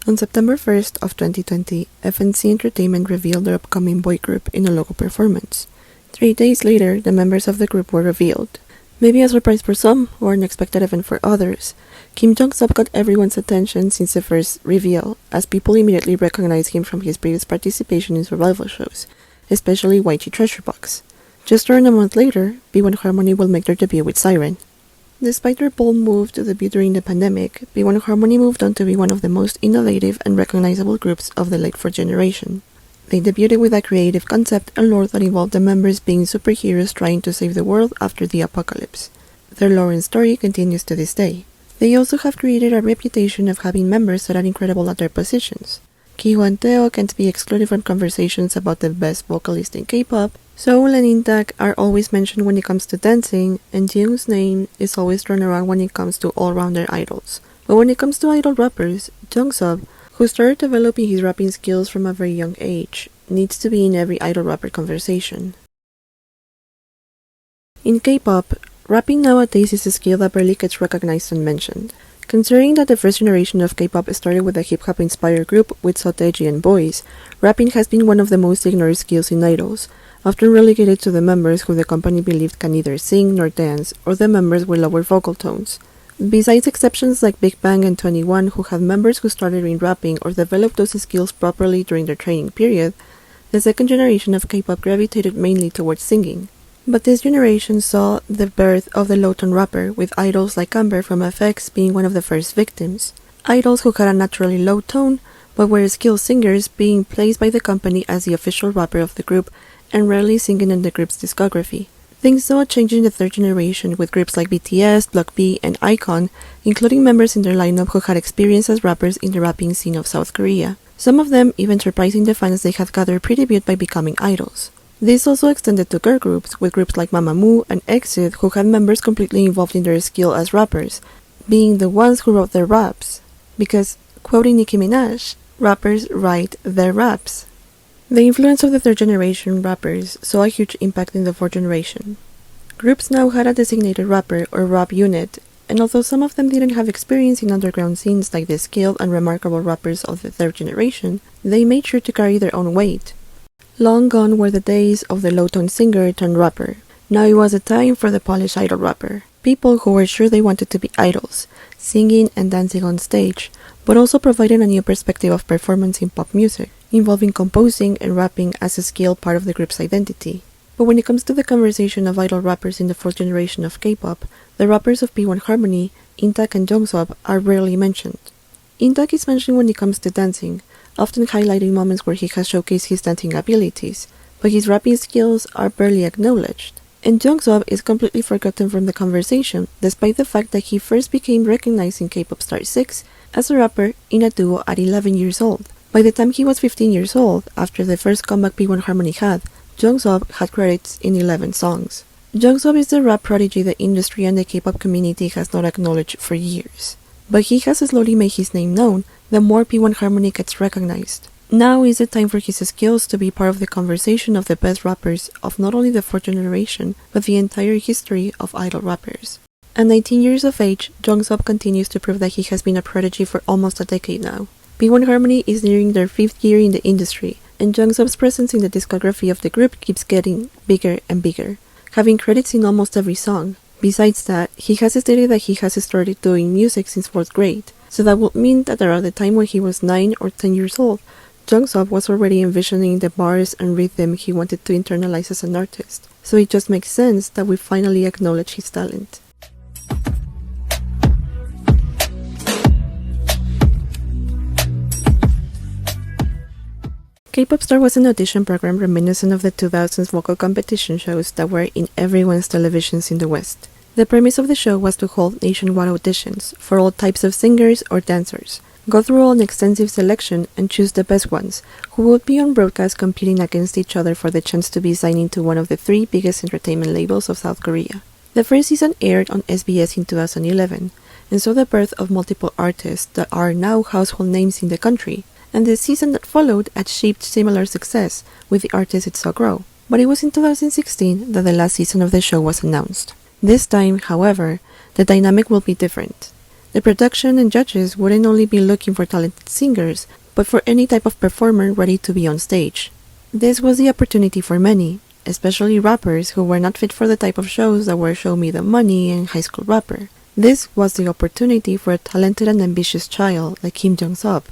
On September 1st of 2020, FNC Entertainment revealed their upcoming boy group in a local performance. 3 days later, the members of the group were revealed. Maybe a surprise for some, or an unexpected event for others, Kim Jongseob got everyone's attention since the first reveal, as people immediately recognized him from his previous participation in survival shows, especially YG Treasure Box. Just around a month later, P1Harmony will make their debut with Siren. Despite their bold move to debut during the pandemic, P1Harmony moved on to be one of the most innovative and recognizable groups of the late fourth generation. They debuted with a creative concept and lore that involved the members being superheroes trying to save the world after the apocalypse. Their lore and story continues to this day. They also have created a reputation of having members that are incredible at their positions. Kiho and Teo can't be excluded from conversations about the best vocalist in K-pop. Seoul and Intak are always mentioned when it comes to dancing, and Jiung's name is always thrown around when it comes to all-rounder idols. But when it comes to idol rappers, Jongseob, who started developing his rapping skills from a very young age, needs to be in every idol rapper conversation. In K-pop, rapping nowadays is a skill that barely gets recognized and mentioned. Considering that the first generation of K-pop started with a hip-hop inspired group with Prodigy and boys, rapping has been one of the most ignored skills in idols, often relegated to the members who the company believed can neither sing nor dance, or the members with lower vocal tones. Besides exceptions like Big Bang and 21 who had members who started in rapping or developed those skills properly during their training period, the second generation of K-pop gravitated mainly towards singing. But this generation saw the birth of the low-tone rapper, with idols like Amber from FX being one of the first victims. Idols who had a naturally low tone, but were skilled singers being placed by the company as the official rapper of the group and rarely singing in the group's discography. Things saw a change in the third generation with groups like BTS, Block B, and iKON, including members in their lineup who had experience as rappers in the rapping scene of South Korea, some of them even surprising the fans they had gathered pre-debut by becoming idols. This also extended to girl groups, with groups like Mamamoo and EXIT who had members completely involved in their skill as rappers, being the ones who wrote their raps, because, quoting Nicki Minaj, rappers write their raps. The influence of the third generation rappers saw a huge impact in the fourth generation. Groups now had a designated rapper or rap unit, and although some of them didn't have experience in underground scenes like the skilled and remarkable rappers of the third generation, they made sure to carry their own weight. Long gone were the days of the low-tone singer turned rapper. Now it was a time for the polished idol rapper. People who were sure they wanted to be idols, singing and dancing on stage, but also providing a new perspective of performance in pop music, involving composing and rapping as a skill part of the group's identity. But when it comes to the conversation of idol rappers in the fourth generation of K-pop, the rappers of P1Harmony, Intak and Jongseob are rarely mentioned. Intak is mentioned when it comes to dancing, often highlighting moments where he has showcased his dancing abilities, but his rapping skills are barely acknowledged. And Jongseob is completely forgotten from the conversation, despite the fact that he first became recognized in K-pop Star 6 as a rapper in a duo at 11 years old. By the time he was 15 years old, after the first comeback P1Harmony had, Jongseob had credits in 11 songs. Jongseob is the rap prodigy the industry and the K-pop community has not acknowledged for years. But he has slowly made his name known, the more P1Harmony gets recognized. Now is the time for his skills to be part of the conversation of the best rappers of not only the fourth generation, but the entire history of idol rappers. At 19 years of age, Jongseob continues to prove that he has been a prodigy for almost a decade now. P1Harmony is nearing their 5th year in the industry, and Jongseob's presence in the discography of the group keeps getting bigger and bigger, having credits in almost every song. Besides that, he has stated that he has started doing music since 4th grade, so that would mean that around the time when he was 9 or 10 years old, Jongseob was already envisioning the bars and rhythm he wanted to internalize as an artist, so it just makes sense that we finally acknowledge his talent. K-Pop Star was an audition program reminiscent of the 2000s vocal competition shows that were in everyone's televisions in the West. The premise of the show was to hold nationwide auditions for all types of singers or dancers, go through an extensive selection and choose the best ones, who would be on broadcast competing against each other for the chance to be signed into one of the 3 biggest entertainment labels of South Korea. The first season aired on SBS in 2011, and saw the birth of multiple artists that are now household names in the country, and the season that followed achieved similar success, with the artists it saw grow. But it was in 2016 that the last season of the show was announced. This time, however, the dynamic will be different. The production and judges wouldn't only be looking for talented singers, but for any type of performer ready to be on stage. This was the opportunity for many, especially rappers who were not fit for the type of shows that were Show Me the Money and High School Rapper. This was the opportunity for a talented and ambitious child like Kim Jongseob.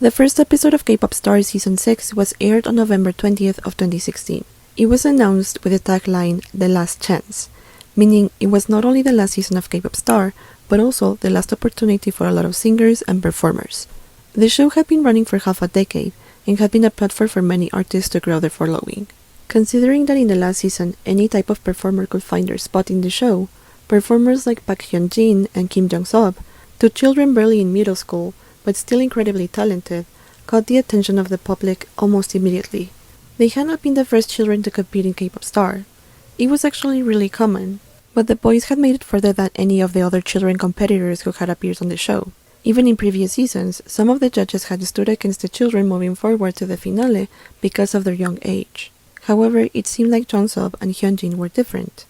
The first episode of K-Pop Star Season 6 was aired on November 20th of 2016. It was announced with the tagline, The Last Chance, meaning it was not only the last season of K-Pop Star, but also the last opportunity for a lot of singers and performers. The show had been running for half a decade, and had been a platform for many artists to grow their following. Considering that in the last season any type of performer could find their spot in the show, performers like Park Hyun-jin and Kim Jongseob, two children barely in middle school, but still incredibly talented, caught the attention of the public almost immediately. They had not been the first children to compete in K-Pop Star. It was actually really common, but the boys had made it further than any of the other children competitors who had appeared on the show. Even in previous seasons, some of the judges had stood against the children moving forward to the finale because of their young age. However, it seemed like Jongseob and Hyunjin were different.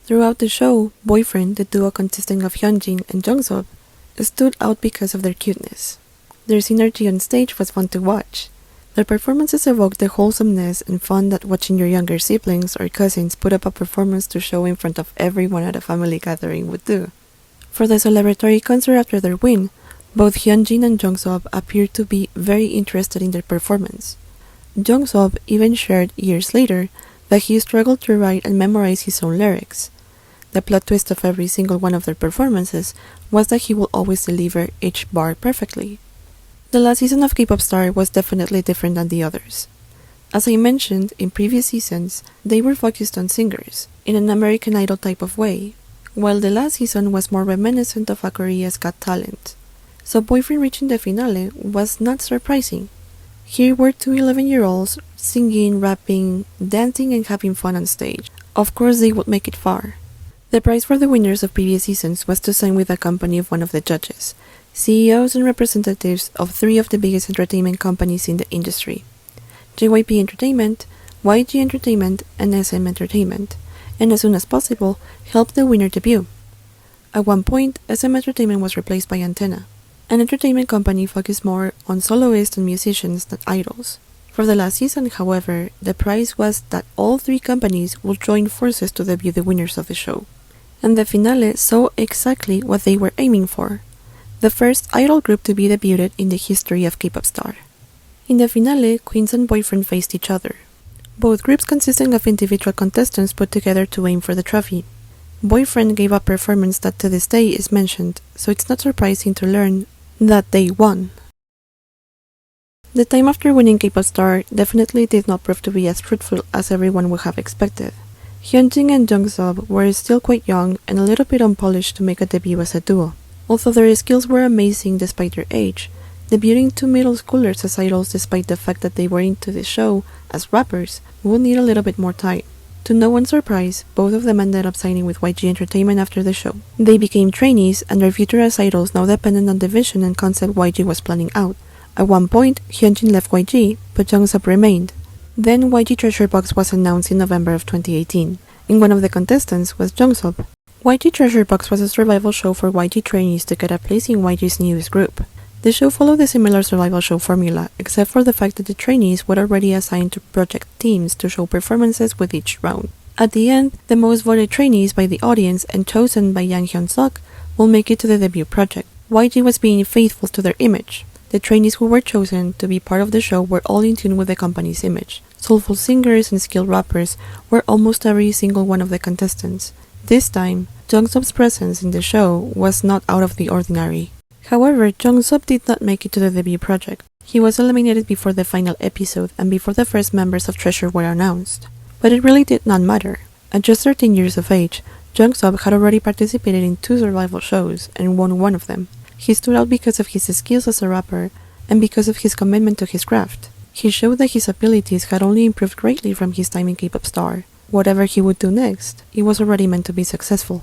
Throughout the show, Boyfriend, the duo consisting of Hyunjin and Jongseob, stood out because of their cuteness. Their synergy on stage was fun to watch. Their performances evoked the wholesomeness and fun that watching your younger siblings or cousins put up a performance to show in front of everyone at a family gathering would do. For the celebratory concert after their win, both Hyunjin and Jongseob appeared to be very interested in their performance. Jongseob even shared years later that he struggled to write and memorize his own lyrics. The plot twist of every single one of their performances was that he will always deliver each bar perfectly. The last season of K-Pop Star was definitely different than the others. As I mentioned, in previous seasons, they were focused on singers, in an American Idol type of way, while the last season was more reminiscent of a Korea's Got Talent. So Boyfriend reaching the finale was not surprising. Here were two 11-year-olds singing, rapping, dancing and having fun on stage. Of course they would make it far. The prize for the winners of previous seasons was to sign with a company of one of the judges, CEOs and representatives of three of the biggest entertainment companies in the industry: JYP Entertainment, YG Entertainment, and SM Entertainment, and as soon as possible, help the winner debut. At one point, SM Entertainment was replaced by Antenna, an entertainment company focused more on soloists and musicians than idols. For the last season, however, the prize was that all three companies would join forces to debut the winners of the show. And the finale saw exactly what they were aiming for: the first idol group to be debuted in the history of K-Pop Star. In the finale, Queens and Boyfriend faced each other, both groups consisting of individual contestants put together to aim for the trophy. Boyfriend gave a performance that to this day is mentioned, so it's not surprising to learn that they won. The time after winning K-Pop Star definitely did not prove to be as fruitful as everyone would have expected. Hyunjin and Jongseob were still quite young and a little bit unpolished to make a debut as a duo. Although their skills were amazing despite their age, debuting two middle schoolers as idols despite the fact that they were into the show as rappers would need a little bit more time. To no one's surprise, both of them ended up signing with YG Entertainment after the show. They became trainees and their future as idols now depended on the vision and concept YG was planning out. At one point, Hyunjin left YG, but Jongseob remained. Then YG Treasure Box was announced in November of 2018, and one of the contestants was Jongseob. YG Treasure Box was a survival show for YG trainees to get a place in YG's newest group. The show followed a similar survival show formula, except for the fact that the trainees were already assigned to project teams to show performances with each round. At the end, the most voted trainees by the audience and chosen by Yang Hyun-suk will make it to the debut project. YG was being faithful to their image. The trainees who were chosen to be part of the show were all in tune with the company's image. Soulful singers and skilled rappers were almost every single one of the contestants. This time, Jongseob's presence in the show was not out of the ordinary. However, Jongseob did not make it to the debut project. He was eliminated before the final episode and before the first members of Treasure were announced. But it really did not matter. At just 13 years of age, Jongseob had already participated in 2 survival shows and won one of them. He stood out because of his skills as a rapper and because of his commitment to his craft. He showed that his abilities had only improved greatly from his time in K-Pop Star. Whatever he would do next, it was already meant to be successful.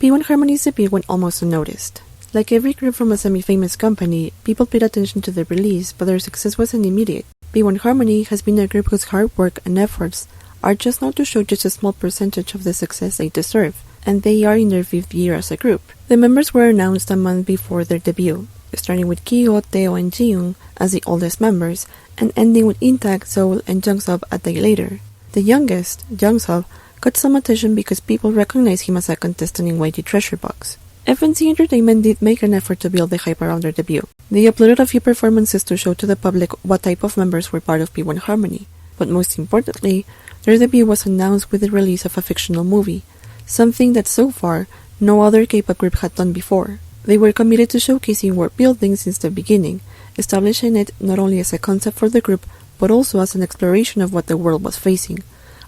P1Harmony's debut went almost unnoticed. Like every group from a semi-famous company, people paid attention to the release, but their success wasn't immediate. P1Harmony has been a group whose hard work and efforts are just not to show just a small percentage of the success they deserve, and they are in their 5th year as a group. The members were announced a month before their debut, starting with Kiho, Tae-oh, and Ji-young as the oldest members, and ending with Intak, Seoul, and Jongseob a day later. The youngest, Jongseob, got some attention because people recognized him as a contestant in YG Treasure Box. FNC Entertainment did make an effort to build the hype around their debut. They uploaded a few performances to show to the public what type of members were part of P1Harmony, but most importantly, their debut was announced with the release of a fictional movie, something that so far no other K-pop group had done before. They were committed to showcasing world building since the beginning, establishing it not only as a concept for the group, but also as an exploration of what the world was facing,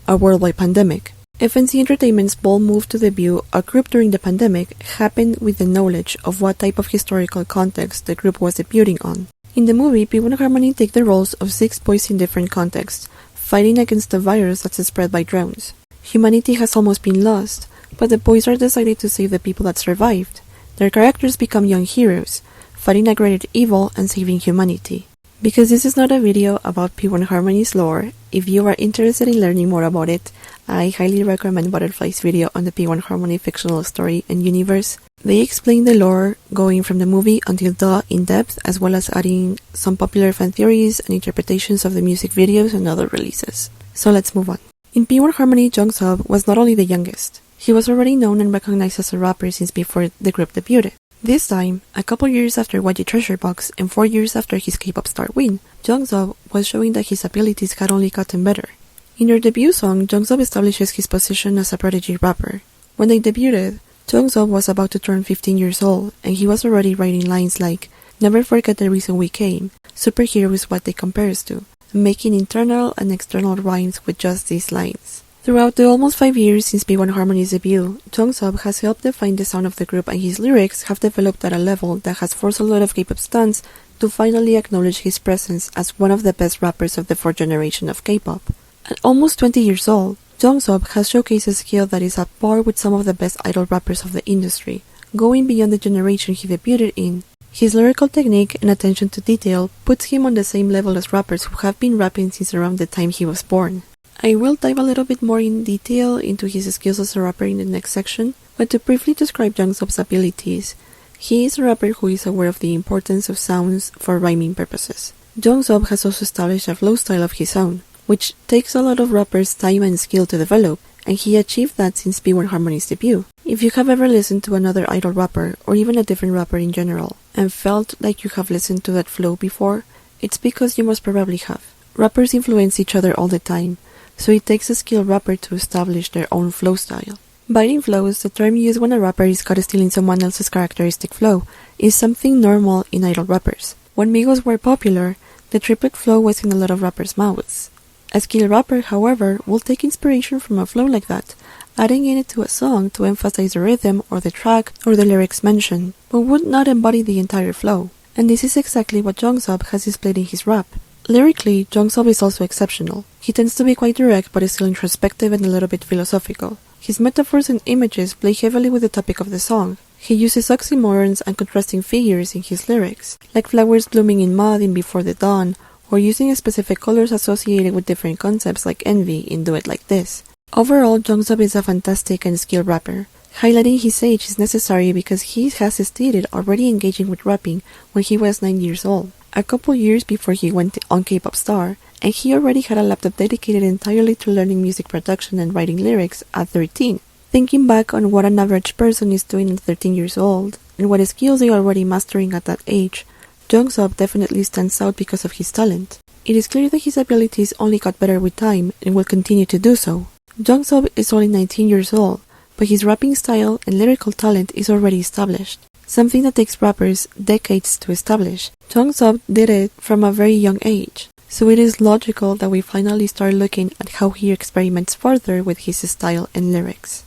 a worldwide pandemic. FNC Entertainment's bold move to debut a group during the pandemic happened with the knowledge of what type of historical context the group was debuting on. In the movie, P1Harmony take the roles of 6 boys in different contexts, fighting against the virus that's spread by drones. Humanity has almost been lost, but the boys are decided to save the people that survived. Their characters become young heroes, fighting a greater evil and saving humanity. Because this is not a video about P1Harmony's lore, if you are interested in learning more about it, I highly recommend Butterfly's video on the P1Harmony fictional story and universe. They explain the lore, going from the movie until the in depth, as well as adding some popular fan theories and interpretations of the music videos and other releases. So let's move on. In P1Harmony, Jongseob was not only the youngest. He was already known and recognized as a rapper since before the group debuted. This time, a couple years after YG Treasure Box and 4 years after his K-pop star win, Jongseob was showing that his abilities had only gotten better. In their debut song, Jongseob establishes his position as a Prodigy rapper. When they debuted, Jongseob was about to turn 15 years old, and he was already writing lines like, "Never forget the reason we came, superhero is what they compare us to," making internal and external rhymes with just these lines. Throughout the almost 5 years since P1Harmony's debut, Jongseob has helped define the sound of the group, and his lyrics have developed at a level that has forced a lot of K-pop stans to finally acknowledge his presence as one of the best rappers of the 4th generation of K-pop. At almost 20 years old, Jongseob has showcased a skill that is at par with some of the best idol rappers of the industry, going beyond the generation he debuted in. His lyrical technique and attention to detail puts him on the same level as rappers who have been rapping since around the time he was born. I will dive a little bit more in detail into his skills as a rapper in the next section, but to briefly describe Jongseob's abilities, he is a rapper who is aware of the importance of sounds for rhyming purposes. Jongseob has also established a flow style of his own, which takes a lot of rappers' time and skill to develop, and he achieved that since P1Harmony's debut. If you have ever listened to another idol rapper, or even a different rapper in general, and felt like you have listened to that flow before, it's because you most probably have. Rappers influence each other all the time, so it takes a skilled rapper to establish their own flow style. Biting flows, the term used when a rapper is caught stealing someone else's characteristic flow, is something normal in idol rappers. When Migos were popular, the triplet flow was in a lot of rappers' mouths. A skilled rapper, however, will take inspiration from a flow like that, adding in it to a song to emphasize the rhythm or the track or the lyrics mentioned, but would not embody the entire flow. And this is exactly what Jongseob has displayed in his rap. Lyrically, Jongseob is also exceptional. He tends to be quite direct but is still introspective and a little bit philosophical. His metaphors and images play heavily with the topic of the song. He uses oxymorons and contrasting figures in his lyrics, like flowers blooming in mud in Before the Dawn, or using specific colors associated with different concepts like envy in Do It Like This. Overall, Jongseob is a fantastic and skilled rapper. Highlighting his age is necessary because he has stated already engaging with rapping when he was 9 years old, a couple years before he went on K-pop star, and he already had a laptop dedicated entirely to learning music production and writing lyrics at 13. Thinking back on what an average person is doing at 13 years old, and what skills they are already mastering at that age, Jongseob definitely stands out because of his talent. It is clear that his abilities only got better with time and will continue to do so. Jongseob is only 19 years old, but his rapping style and lyrical talent is already established, something that takes rappers decades to establish. Jongseob did it from a very young age, so it is logical that we finally start looking at how he experiments further with his style and lyrics.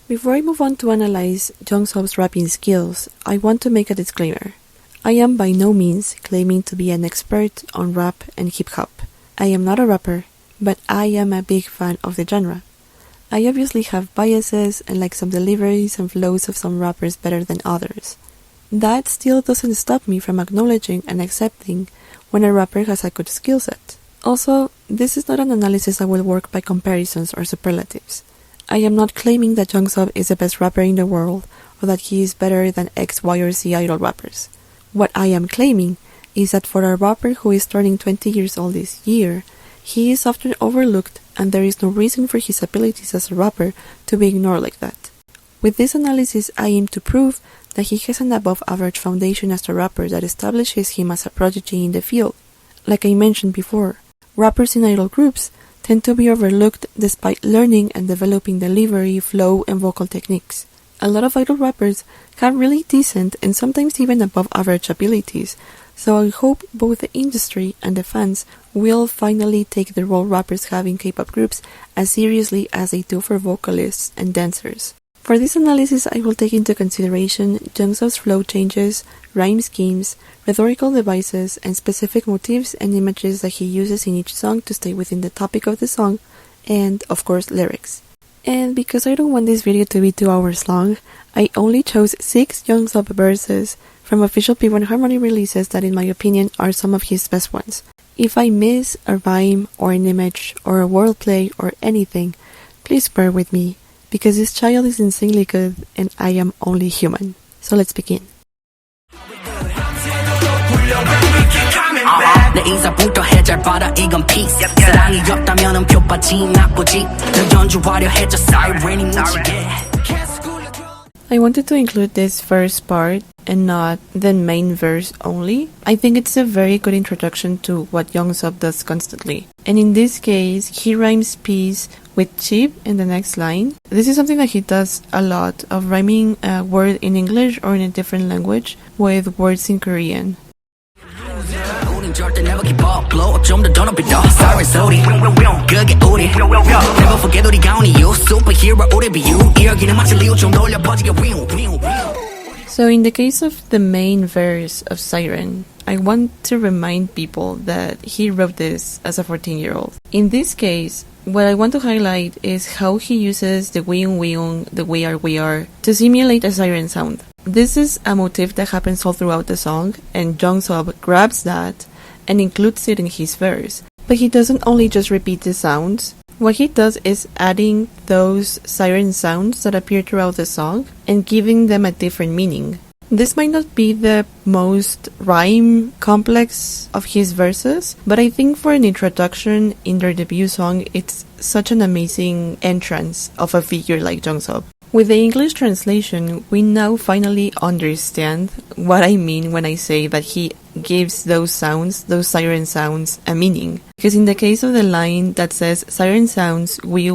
Before I move on to analyze Jongseob's rapping skills, I want to make a disclaimer. I am by no means claiming to be an expert on rap and hip-hop. I am not a rapper, but I am a big fan of the genre. I obviously have biases and like some deliveries and flows of some rappers better than others. That still doesn't stop me from acknowledging and accepting when a rapper has a good skill set. Also, this is not an analysis that will work by comparisons or superlatives. I am not claiming that Jongseob is the best rapper in the world or that he is better than X, Y, or Z idol rappers. What I am claiming is that for a rapper who is turning 20 years old this year, he is often overlooked and there is no reason for his abilities as a rapper to be ignored like that. With this analysis, I aim to prove that he has an above-average foundation as a rapper that establishes him as a prodigy in the field. Like I mentioned before, rappers in idol groups tend to be overlooked despite learning and developing delivery, flow, and vocal techniques. A lot of idol rappers have really decent and sometimes even above-average abilities, so I hope both the industry and the fans will finally take the role rappers have in K-pop groups as seriously as they do for vocalists and dancers. For this analysis, I will take into consideration Jongseob's flow changes, rhyme schemes, rhetorical devices, and specific motifs and images that he uses in each song to stay within the topic of the song, and, of course, lyrics. And because I don't want this video to be 2 hours long, I only chose 6 Jongseob verses from official P1Harmony releases that in my opinion are some of his best ones. If I miss a rhyme or an image or a wordplay or anything, please bear with me, because this child is insanely good and I am only human. So let's begin. 내 인사부터 해잘 이건 peace 사랑이 없다면은 표빠지 나쁘지 너 연주하려 해줘 siren이 묻히게. I wanted to include this first part and not the main verse only. I think it's a very good introduction to what Jongseob does constantly. And in this case, he rhymes peace with cheap in the next line. This is something that he does a lot, of rhyming a word in English or in a different language with words in Korean. So in the case of the main verse of Siren, I want to remind people that he wrote this as a 14-year-old. In this case, what I want to highlight is how he uses the weung weung, the we are, to simulate a siren sound. This is a motif that happens all throughout the song, and Jongseob grabs that and includes it in his verse. But he doesn't only just repeat the sounds. What he does is adding those siren sounds that appear throughout the song and giving them a different meaning. This might not be the most rhyme complex of his verses, but I think for an introduction in their debut song, it's such an amazing entrance of a figure like Jongseob. With the English translation, we now finally understand what I mean when I say that he gives those sounds, those siren sounds, a meaning. Because in the case of the line that says, siren sounds, we,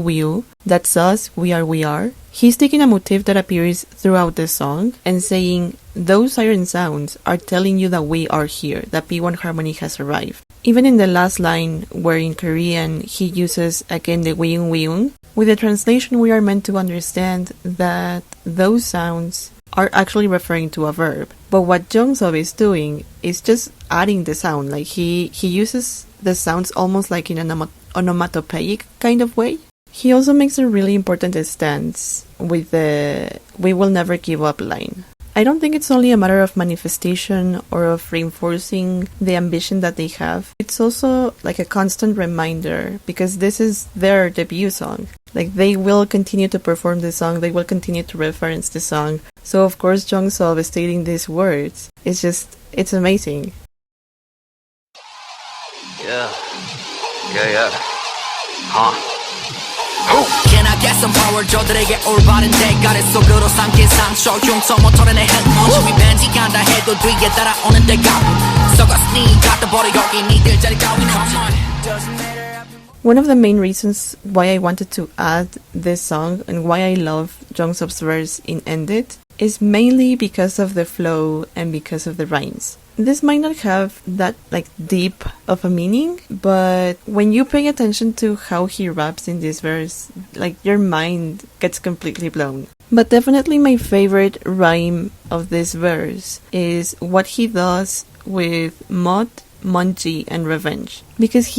that's us, we are, he's taking a motif that appears throughout the song and saying, those siren sounds are telling you that we are here, that P1Harmony has arrived. Even in the last line, where in Korean he uses again the weung, with the translation we are meant to understand that those sounds are actually referring to a verb. But what Jongseob is doing is just adding the sound, like he uses the sounds almost like in an onomatopoeic kind of way. He also makes a really important stance with the "we will never give up" line. I don't think it's only a matter of manifestation or of reinforcing the ambition that they have. It's also like a constant reminder, because this is their debut song. Like, they will continue to perform the song, they will continue to reference the song. So of course Jongseob is stating these words. It's amazing. Yeah. Can I get some power? 저들에게 올바른 대가를 속으로 삼킨 상처 흉터 못 털어내 핵먼지 리벤지 간다 해도 뒤에 따라오는 대가 썩었으니 갖다 버려 여기 니들 자리 따윈 없지. One of the main reasons why I wanted to add this song and why I love Jongseob's verse in End It is mainly because of the flow and because of the rhymes. This might not have that deep of a meaning, but when you pay attention to how he raps in this verse, your mind gets completely blown. But definitely my favorite rhyme of this verse is what he does with Mod, Monji, and Revenge. Because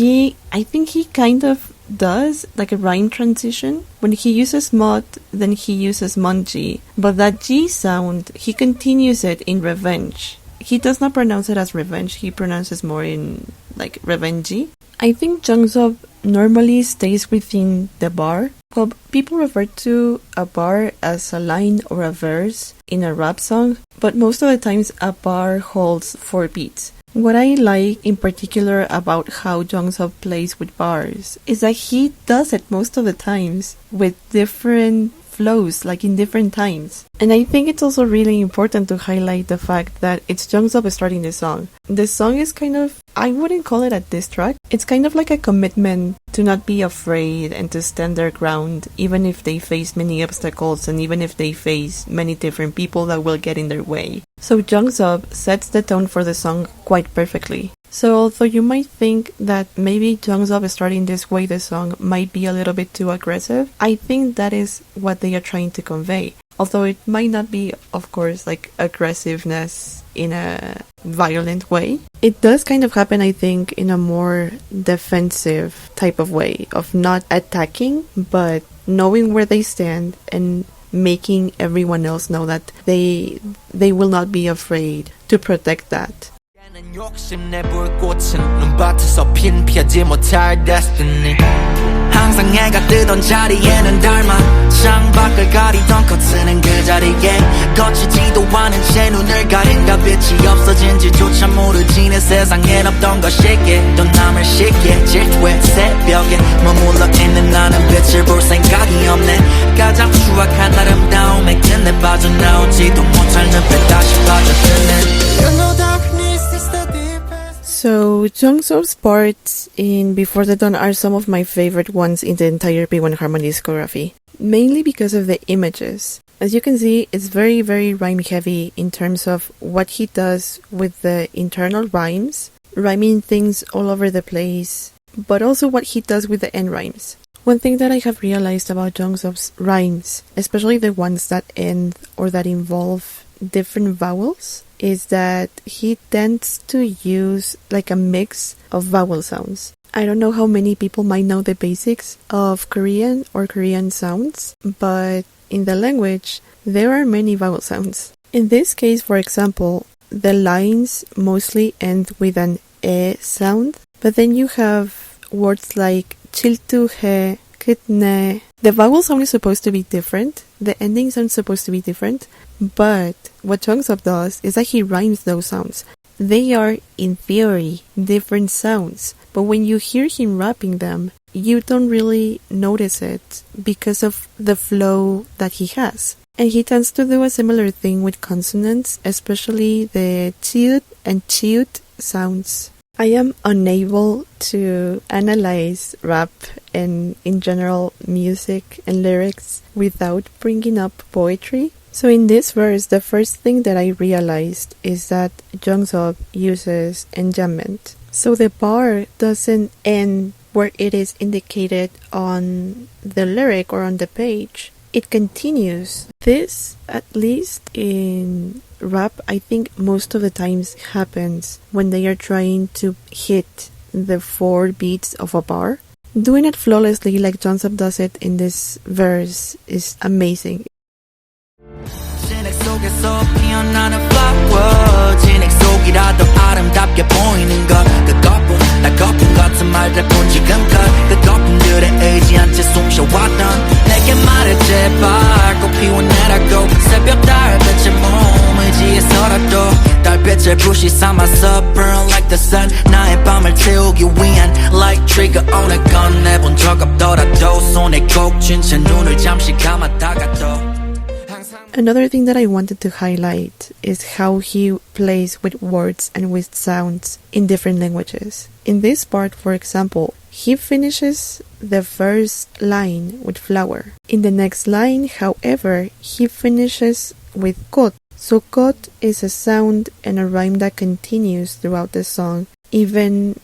I think he kind of does like a rhyme transition. When he uses mod, then he uses monji. But that G sound, he continues it in revenge. He does not pronounce it as revenge, he pronounces more in like revenge. I think Jongseob normally stays within the bar. Well, people refer to a bar as a line or a verse in a rap song, but most of the times a bar holds 4 beats. What I like in particular about how Jongseob plays with bars is that he does it most of the times with different flows, like in different times. And I think it's also really important to highlight the fact that it's Jongseob starting the song. The song is kind of, I wouldn't call it a diss track. It's kind of like a commitment to not be afraid and to stand their ground, even if they face many obstacles and even if they face many different people that will get in their way. So Jongseob sets the tone for the song quite perfectly. So although you might think that maybe Jongseob starting this way the song might be a little bit too aggressive, I think that is what they are trying to convey. Although it might not be, of course, like aggressiveness in a violent way. It does kind of happen, I think, in a more defensive type of way of not attacking, but knowing where they stand and making everyone else know that they will not be afraid to protect that. 욕심내 불꽃은 눈밭에서 핀 피하지 못할 destiny 항상 해가 뜨던 자리에는 닮아 창밖을 가리던 커튼은 그 자리에 거치지도 않은 채 눈을 가린다 빛이 없어진지조차 모르지 내 세상엔 없던 것이기에 또 남을 쉽게 질투해 새벽에 머물러 있는 나는 빛을 볼 생각이 없네 가장 추악한 아름다움에 끝내 빠져나오지도 못할 늪에 다시 빠져드네 So, Jongseob's parts in Before the Dawn are some of my favorite ones in the entire P1Harmony discography, mainly because of the images. As you can see, it's very, very rhyme heavy in terms of what he does with the internal rhymes, rhyming things all over the place, but also what he does with the end rhymes. One thing that I have realized about Jongseob's rhymes, especially the ones that end or that involve different vowels, is that he tends to use like a mix of vowel sounds. I don't know how many people might know the basics of Korean or Korean sounds, but in the language, there are many vowel sounds. In this case, for example, the lines mostly end with an e sound, but then you have words like chiltuhe, kitne. The vowel sound is supposed to be different, the ending sound is supposed to be different, but what Jongseob does is that he rhymes those sounds. They are, in theory, different sounds, but when you hear him rapping them, you don't really notice it because of the flow that he has. And he tends to do a similar thing with consonants, especially the chiut and chiut sounds. I am unable to analyze rap and, in general, music and lyrics without bringing up poetry. So in this verse, the first thing that I realized is that Jongseob uses enjambment. So the bar doesn't end where it is indicated on the lyric or on the page. It continues. This, at least in rap, I think most of the times happens when they are trying to hit the 4 beats of a bar. Doing it flawlessly like Jongseob does it in this verse is amazing. 속에서 피어나는 flower 진액 속이라도 아름답게 보이는 것 그것뿐 나 거품 같은 말들뿐 지금껏 그 거품들에 의지한 채 숨쉬어왔던 내게 말해 제발 꼭 피워내라고 새벽 달빛의 몸 의지해서라도 달빛을 불시 삼아서 burn like the sun 나의 밤을 태우기 위한 light trigger 오늘 꺼내본 적 없더라도 손에 꼭 쥔 채 눈을 잠시 감았다가도 Another thing that I wanted to highlight is how he plays with words and with sounds in different languages. In this part, for example, he finishes the first line with flower. In the next line, however, he finishes with kot. So kot is a sound and a rhyme that continues throughout the song, even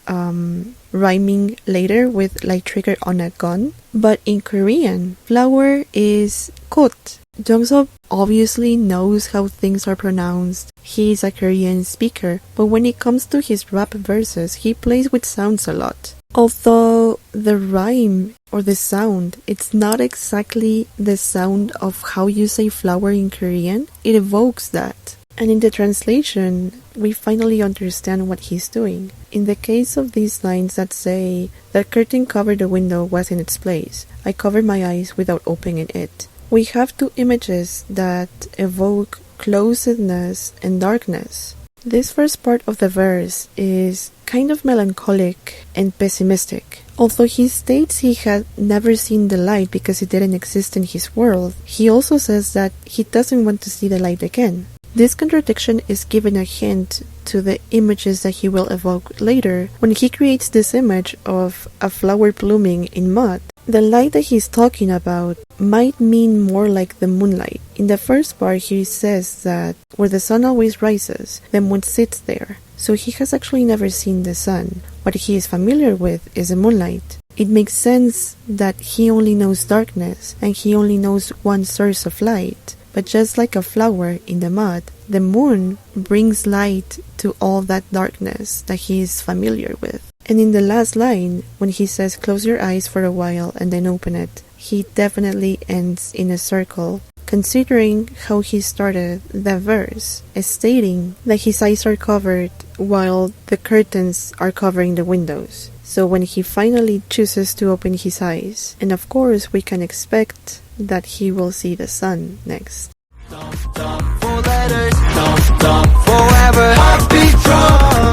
rhyming later with like trigger on a gun. But in Korean, flower is kot. Jongseob obviously knows how things are pronounced. He is a Korean speaker, but when it comes to his rap verses, he plays with sounds a lot. Although the rhyme or the sound, it's not exactly the sound of how you say flower in Korean, it evokes that. And in the translation, we finally understand what he's doing. In the case of these lines that say, "The curtain covered the window was in its place. I covered my eyes without opening it." We have two images that evoke closedness and darkness. This first part of the verse is kind of melancholic and pessimistic. Although he states he had never seen the light because it didn't exist in his world, he also says that he doesn't want to see the light again. This contradiction is given a hint to the images that he will evoke later when he creates this image of a flower blooming in mud. The light that he's talking about might mean more like the moonlight. In the first part, he says that where the sun always rises, the moon sits there. So he has actually never seen the sun. What he is familiar with is the moonlight. It makes sense that he only knows darkness and he only knows one source of light. But just like a flower in the mud, the moon brings light to all that darkness that he is familiar with. And in the last line, when he says, "Close your eyes for a while and then open it," he definitely ends in a circle, considering how he started the verse, stating that his eyes are covered while the curtains are covering the windows. So when he finally chooses to open his eyes, and of course we can expect that he will see the sun next. Four letters, forever. Heartbeat drum.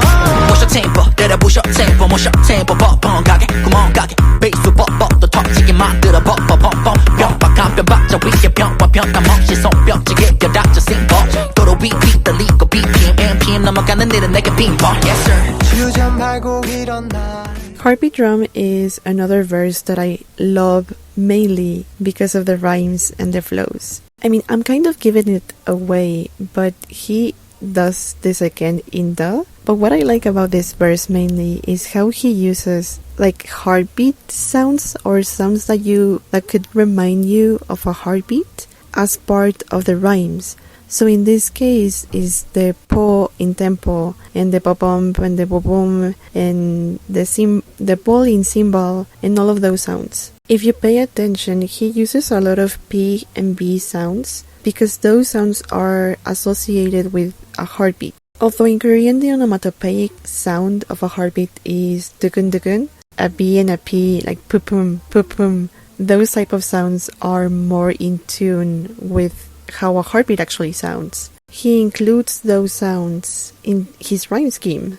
모셔 tempo, 때려부셔 tempo, 모셔 tempo, 뻥뻥 가게, 구멍 가게, 베이스 뻑뻑 또 터지게 만들어 뻑뻑뻑뻑. 뿅박한 뿅박자 위에 병과 병감 없이 손뼉지게 껴닥쳐 싱거. 도로 위 달리고 BPM, MPM 넘어가는 일은 내게 빙봉. Yes sir. 휴전 말고 일어나. Heartbeat Drum is another verse that I love mainly because of the rhymes and the flows. I mean, I'm kind of giving it away, but he does this again in the. But what I like about this verse mainly is how he uses like heartbeat sounds or sounds that could remind you of a heartbeat as part of the rhymes. So in this case is the po in tempo and the pa-bum and the bo-boom and the ball in cymbal and all of those sounds. If you pay attention, he uses a lot of P and B sounds because those sounds are associated with a heartbeat. Although in Korean the onomatopoeic sound of a heartbeat is dugun, a B and a P like pupum, pupum. Those type of sounds are more in tune with how a heartbeat actually sounds. He includes those sounds in his rhyme scheme.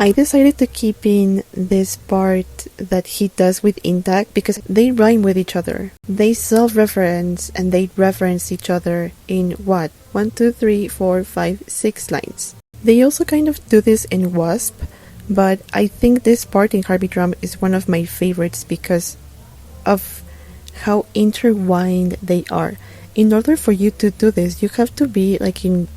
I decided to keep in this part that he does with intact because they rhyme with each other. They self-reference and they reference each other in what? 1, 2, 3, 4, 5, 6 lines. They also kind of do this in Wasp, but I think this part in Heartbeat Drum is one of my favorites because of how intertwined they are. In order for you to do this, you have to be like in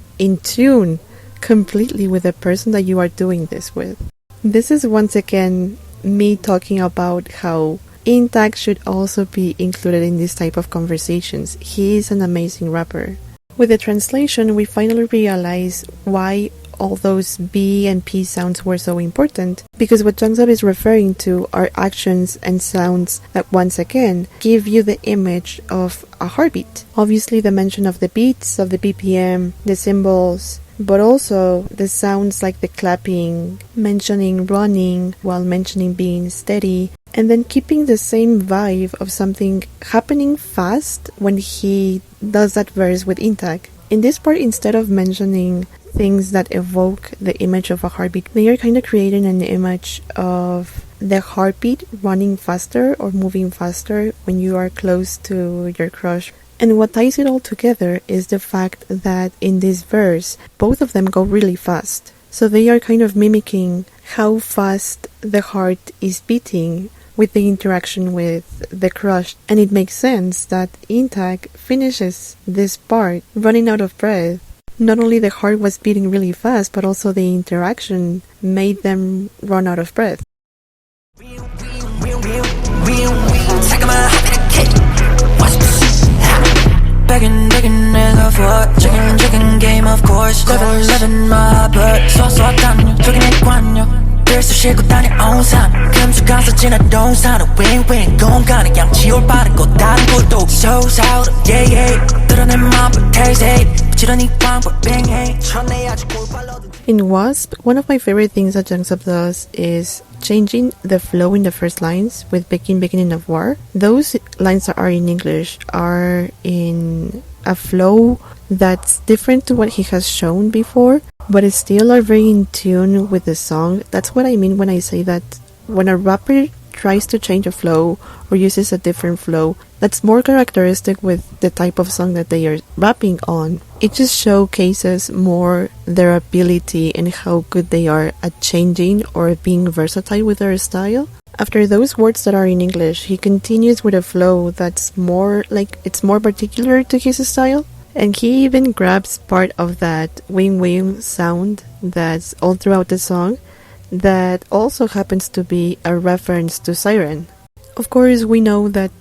tune completely with the person that you are doing this with. This is once again me talking about how intact should also be included in this type of conversations. He is an amazing rapper. With the translation, we finally realize why all those B and P sounds were so important, because what Jongseob is referring to are actions and sounds that once again give you the image of a heartbeat. Obviously the mention of the beats, of the BPM, the cymbals, but also the sounds like the clapping, mentioning running while mentioning being steady, and then keeping the same vibe of something happening fast when he does that verse with intact. In this part, instead of mentioning things that evoke the image of a heartbeat, they are kind of creating an image of the heartbeat running faster or moving faster when you are close to your crush. And what ties it all together is the fact that in this verse, both of them go really fast. So they are kind of mimicking how fast the heart is beating with the interaction with the crush. And it makes sense that Intag finishes this part running out of breath. Not only the heart was beating really fast, but also the interaction made them run out of breath. 지금은 하늘의 What's the shit? begging 내가 for chicken game of course living my blood 소소하다뇨 저기 내 관여 들수 싣고 다녀온 산 금수 가서 지나 동산은 윙윙 공간에 양치 올바른 꽃 다른 곳도 So out yeah yeah 드러낸 마음을 taste it 부지런히 광고 bang hey 천내 아직 골발로도. In Wasp, one of my favorite things that Jongseob does is changing the flow in the first lines with beginning of war. Those lines that are in English are in a flow that's different to what he has shown before, but it still are very in tune with the song. That's what I mean when I say that when a rapper tries to change a flow or uses a different flow that's more characteristic with the type of song that they are rapping on, it just showcases more their ability and how good they are at changing or being versatile with their style. After those words that are in English, he continues with a flow that's more like it's more particular to his style. And he even grabs part of that wing sound that's all throughout the song that also happens to be a reference to Siren. Of course, we know that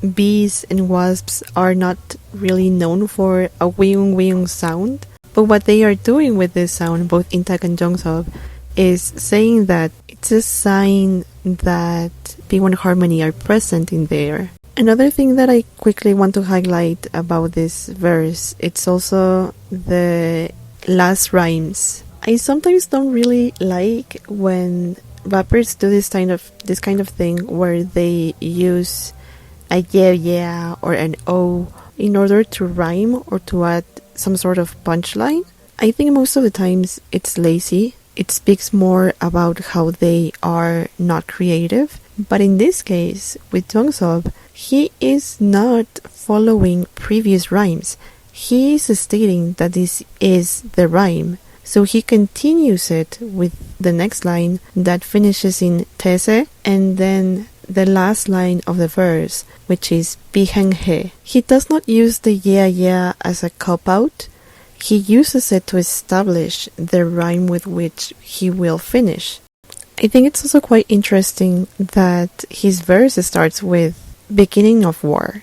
bees and wasps are not really known for a wing sound, but what they are doing with this sound, both Intak and Jongseob, is saying that it's a sign that P1Harmony are present in there. Another thing that I quickly want to highlight about this verse, it's also the last rhymes. I sometimes don't really like when rappers do this kind of thing where they use a yeah or an oh in order to rhyme or to add some sort of punchline. I think most of the times it's lazy. It speaks more about how they are not creative. But in this case, with Jongseob, he is not following previous rhymes. He is stating that this is the rhyme. So he continues it with the next line that finishes in tese and then the last line of the verse, which is 비행해. He does not use the yeah as a cop-out. He uses it to establish the rhyme with which he will finish. I think it's also quite interesting that his verse starts with beginning of war.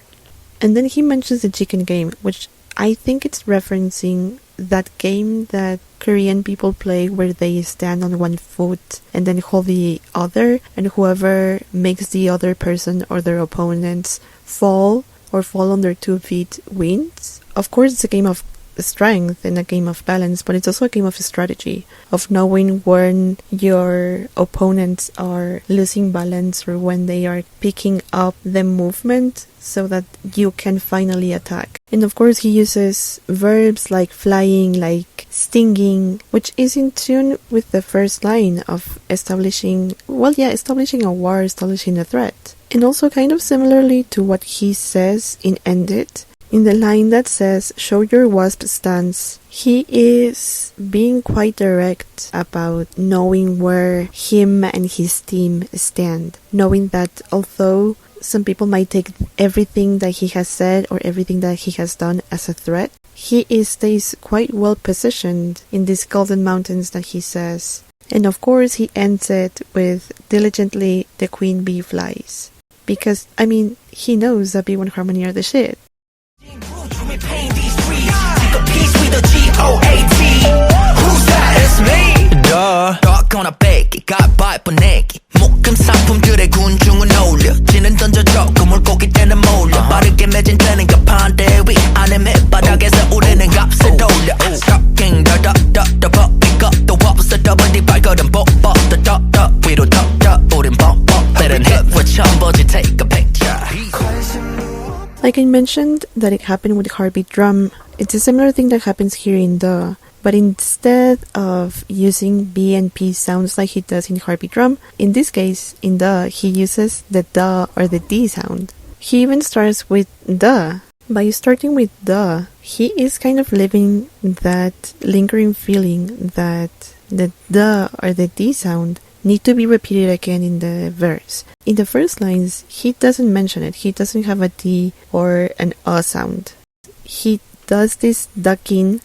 And then he mentions the chicken game, which I think it's referencing that game that Korean people play where they stand on one foot and then hold the other, and whoever makes the other person or their opponents fall on their 2 feet wins. Of course, it's a game of strength and a game of balance, but it's also a game of strategy, of knowing when your opponents are losing balance or when they are picking up the movement so that you can finally attack. And of course he uses verbs like flying, like stinging, which is in tune with the first line of establishing a war, establishing a threat. And also kind of similarly to what he says in End It, in the line that says, show your wasp stance, he is being quite direct about knowing where him and his team stand. Knowing that although some people might take everything that he has said or everything that he has done as a threat, he stays quite well positioned in these golden mountains that he says. And of course he ends it with diligently the queen bee flies. Because, I mean, he knows that P1Harmony are the shit. Who's that? It's me. Duh. 꺾거나 뺏기, 가발 뻔내기. 목금 상품들의 군중은 어울려. 지는 던져줘, 그 물고기 때는 몰려. 빠르게 매진되는 가판대 위 안에 밑바닥에서 우리는 값을 돌려. Stalking 더 벗긴 것도 없어. 더블 네 발걸음 뽀뽀 더 위로 더 우린 뻔뻔. 때는 hit with 첨보지 take a picture. Like I mentioned that it happened with heartbeat drum, it's a similar thing that happens here in the, but instead of using B and P sounds like he does in heartbeat drum, in this case, in the, he uses the duh or the D sound. He even starts with the. By starting with the, he is kind of living that lingering feeling that the or the D sound need to be repeated again in the verse. In the first lines, he doesn't mention it. He doesn't have a D or an sound. He does this ducking,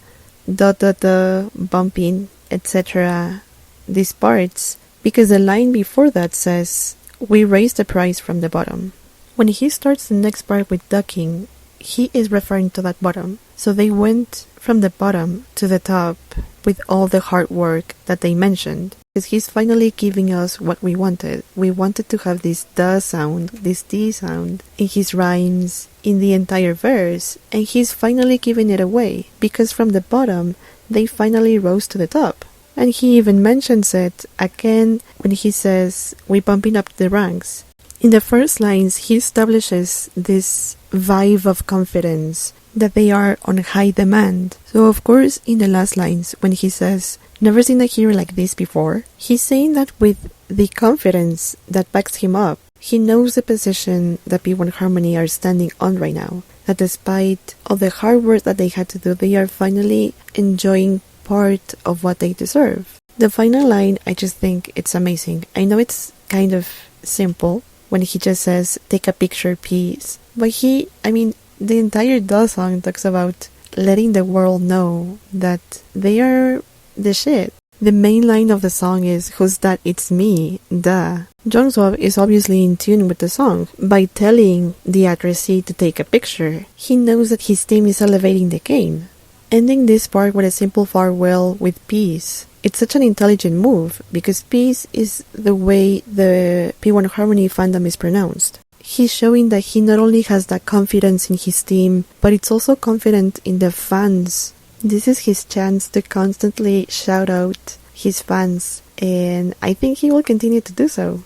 bumping, etc. these parts because the line before that says, we raise the price from the bottom. When he starts the next part with ducking, he is referring to that bottom. So they went from the bottom to the top with all the hard work that they mentioned. Because he's finally giving us what we wanted. We wanted to have this the sound, this D sound in his rhymes, in the entire verse, and he's finally giving it away. Because from the bottom, they finally rose to the top. And he even mentions it again when he says, we're bumping up the ranks. In the first lines, he establishes this vibe of confidence that they are on high demand. So of course, in the last lines, when he says, never seen a hero like this before, he's saying that with the confidence that backs him up. He knows the position that P1Harmony are standing on right now. That despite all the hard work that they had to do, they are finally enjoying part of what they deserve. The final line, I just think it's amazing. I know it's kind of simple when he just says, take a picture, please. But the entire "Duh" song talks about letting the world know that they are the shit. The main line of the song is, who's that? It's me, duh. Jongseob is obviously in tune with the song. By telling the addressee to take a picture, he knows that his team is elevating the game. Ending this part with a simple farewell with peace. It's such an intelligent move, because peace is the way the P1Harmony fandom is pronounced. He's showing that he not only has that confidence in his team, but it's also confident in the fans. This is his chance to constantly shout out his fans, and I think he will continue to do so.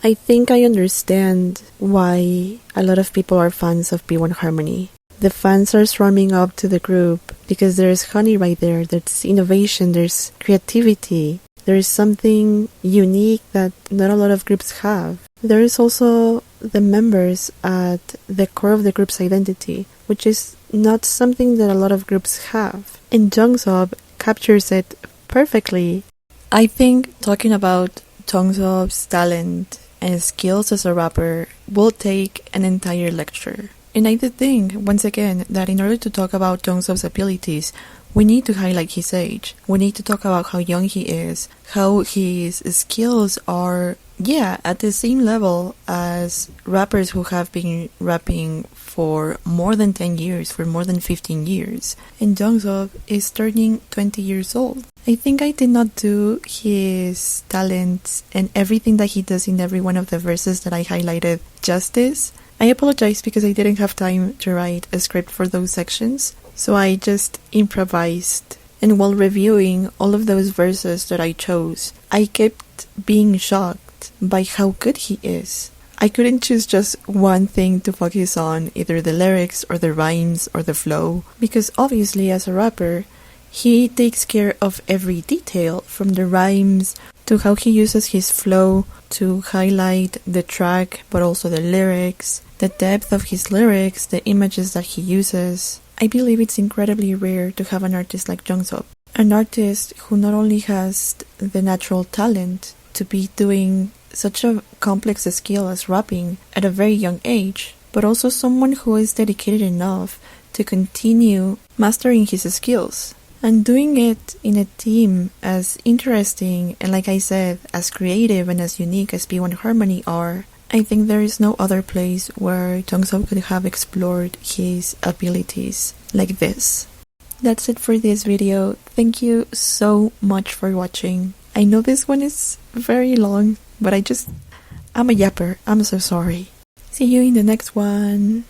I think I understand why a lot of people are fans of P1Harmony. The fans are swarming up to the group because there's honey right there, there's innovation, there's creativity, there's something unique that not a lot of groups have. There is also the members at the core of the group's identity, which is not something that a lot of groups have. And Jongseob captures it perfectly. I think talking about Jongseob's talent and skills as a rapper will take an entire lecture. And I did think, once again, that in order to talk about Jongseob's abilities, we need to highlight his age. We need to talk about how young he is, how his skills are, at the same level as rappers who have been rapping for more than 10 years, for more than 15 years. And Jongseob is turning 20 years old. I think I did not do his talents and everything that he does in every one of the verses that I highlighted justice. I apologize because I didn't have time to write a script for those sections, so I just improvised. And while reviewing all of those verses that I chose, I kept being shocked by how good he is. I couldn't choose just one thing to focus on, either the lyrics or the rhymes or the flow, because obviously as a rapper, he takes care of every detail, from the rhymes to how he uses his flow to highlight the track, but also the lyrics, the depth of his lyrics, the images that he uses. I believe it's incredibly rare to have an artist like Jongseob. An artist who not only has the natural talent to be doing such a complex skill as rapping at a very young age, but also someone who is dedicated enough to continue mastering his skills. And doing it in a team as interesting and, like I said, as creative and as unique as P1Harmony are, I think there is no other place where Jongseob could have explored his abilities like this. That's it for this video. Thank you so much for watching. I know this one is very long, but I'm a yapper. I'm so sorry. See you in the next one.